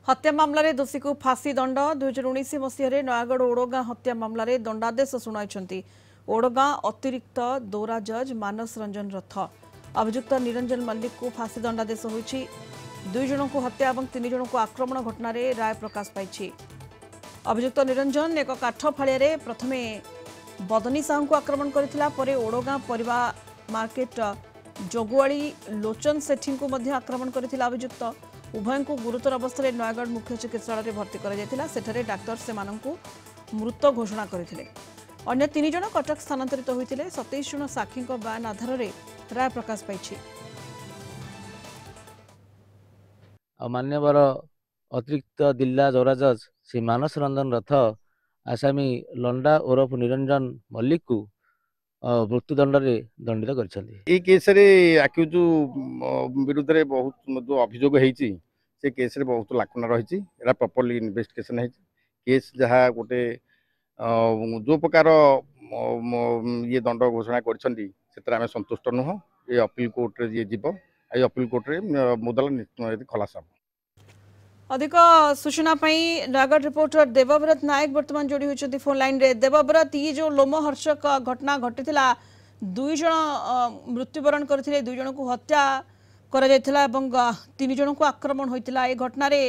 हत्या मामलें दोषी को फांसी दंड 2019 मसीह नयागढ़ ओडगाँ हत्या मामलें दंडादेश शुणाई ओडगाँ अतिरिक्त दौरा जज मानस रंजन रथ अभियुक्त निरंजन मल्लिक को फांसी दंडादेश होईछि। 2 जन को हत्या और 3 जन को आक्रमण घटना राय प्रकाश पाई। अभियुक्त निरंजन एक काठ फाड़िया प्रथमे बदनी साहू को आक्रमण करथिला परे ओडगाँ परिवा मार्केट जगुआड़ी लोचन सेठी को आक्रमण करथिला। अभियुक्त उभय को गुरुतर अवस्था नयागढ़ मुख्य चिकित्सालय भर्ती कर डाक्तर से मृत घोषणा करथिले। अन्य 3 जन कटक स्थानांतरित होते 27 जन साक्षी बयान आधार में राय प्रकाश पाई। मान्यवर अतिरिक्त जिला दौरा जज श्री मानस रंजन रथ आसामी लंडा ओरफ निरंजन मल्लिक को मृत्युदंड दंडित कर केस आक्यूज विरुद्ध में बहुत जो अभियोग से केस बहुत लाकुना रही प्रॉपर्ली इन्वेस्टिगेशन है केस जहाँ गोटे जो प्रकार ये दंड घोषणा कर संतुष्ट नुह ये अपील कोर्ट रे जीव ये अपील कोर्ट रे मुद्दा खलास। अधिक सूचना नयागढ़ रिपोर्टर देवव्रत नायक वर्तमान जोड़ी होती फोन लाइन रे। देवव्रत ये जो लोमहर्षक घटना घटी 2 जन मृत्युवरण करथिले 2 जन को हत्या करा जायथिला एवं 3 जन को आक्रमण होइतिला। ए घटना रे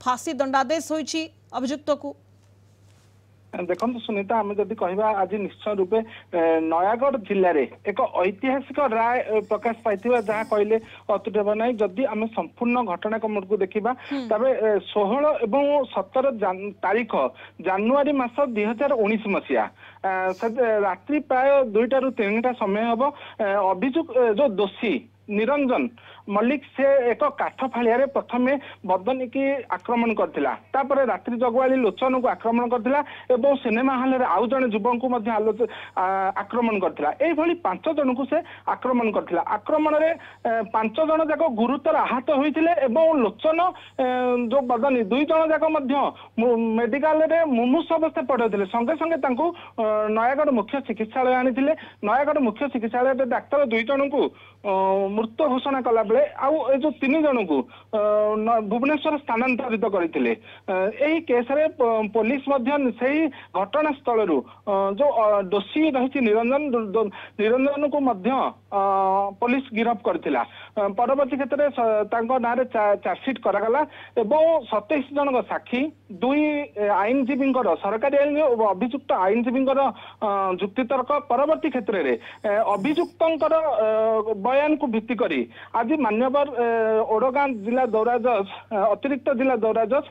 फांसी दंडादेश होईछि अभियुक्त को। देखो सुनीता आम जदि कहवा आज निश्चय रूपे नयागढ़ जिले में एक ऐतिहासिक राय प्रकाश पाई जहाँ कहले अतुट ना जदि आम संपूर्ण घटनाक्रम को देखा तबे 16 और 17 तारीख जानुआरी मास 2019 मसीहा रात्रि प्राय 2टा ରୁ 3टा समय हम अभियुक्त जो दोषी निरंजन मल्लिक से एक काठ फाड़िया प्रथमे बदनी की आक्रमण करथिला तापर रात्रि जगुआली लोचन को आक्रमण करथिला एवं सिनेमा हॉल रे आउ जने युवक को आक्रमण करथिला। एई भली 5 जन को से आक्रमण करथिला। आक्रमण रे 5 जन जाक गुरुतर आहत होइथिले एवं लोचन जो बदनी 2 जन जाक मध्य मेडिकल रे मुमूर्ष अवस्था पड़ैथिले संगे संगे तांको नयागढ़ मुख्य चिकित्सालय आनिथिले। नयागढ़ मुख्य चिकित्सालय रे डाक्टर 2 जन को मृत घोषणा कला बेले आउ जो 3 जन को भुवनेश्वर स्थानांतरित करथिले। एही केस रे पुलिस से घटनास्थल जो दोषी रही निरंजन को पुलिस गिरफ्त करथिला। परवर्ती क्षेत्र में ना चार्जसीट करागला एवं 27 जन साक्षी 2 आईनजीवी सरकारी आईन और अभियुक्त आईनजीवी जुक्तितर्क परवर्ती क्षेत्र में अभियुक्त बयान को भित्ति करी आज मान्यवर ओडगाँ जिला दौरा जज अतिरिक्त जिला दौरा जज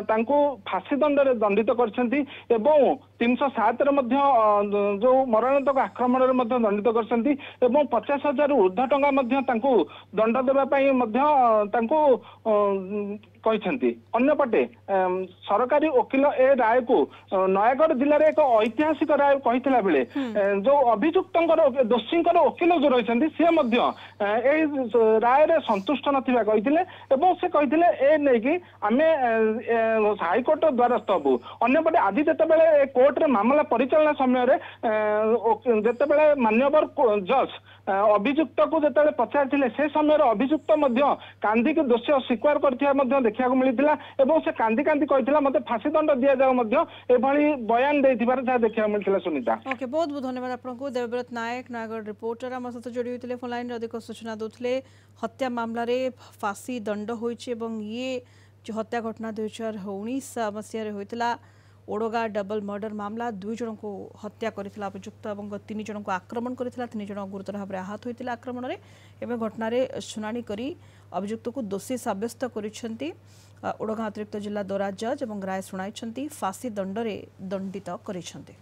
तांको फांसी दंड दंडित करछंती एवं 307 जो मरणोत्तक आक्रमण दंडित करछंती एवं 50,000 ऊर्ध्व टंका दंड देवा कहते। अन्यपटे सरकारी वकिल ए राय को नयागढ़ जिले में एक ऐतिहासिक राय कही बेले जो अभियुक्त दोषी वकिल जो रही सी राय रे संतुष्ट नथिबा कहिथिले एवं से कहिथिले ए नै कि आमे हाईकोर्ट द्वारस्थ हबु। अन्यपटे आज जेतेबेले कोर्ट रे मामला परिचालना समय रे जेतेबेले मान्यवर जज अभियुक्त को जेतेबेले पचारथिले से समय रे अभियुक्त मध्य कांदी के दोषी अस्वीकार करथिया मध्य देखिया को मिलिथिला एवं से कांदी कांदी कहिथिला मते फांसी दंड दिया जाओ मध्य एभली बयान देथिबार जा देखिया मिलिथिला। सुनीता ओके बहुत बहुत धन्यवाद आपको। देवव्रत नायक नयागढ़ रिपोर्टर आम सहित जोड़ी होते फोन लाइन अधिक सूचना दूसरे हत्या मामलें फांसी दंड होइछि एवं ये जो हत्या घटना 2019 मसीह होता ओडगाँ डबल मर्डर मामला 2 जन को हत्या करथिला अभियुक्त और 3 जन को आक्रमण करथिला 3 जन गुरुतर भाव में आहत होता आक्रमण में घटना शुणाणी करी अभियुक्त को दोषी साब्यस्त करिसेंती ओडगाँ अतिरिक्त जिला दौरा जज और राय शुणाई फांसी दंड दंडित करिसेंती।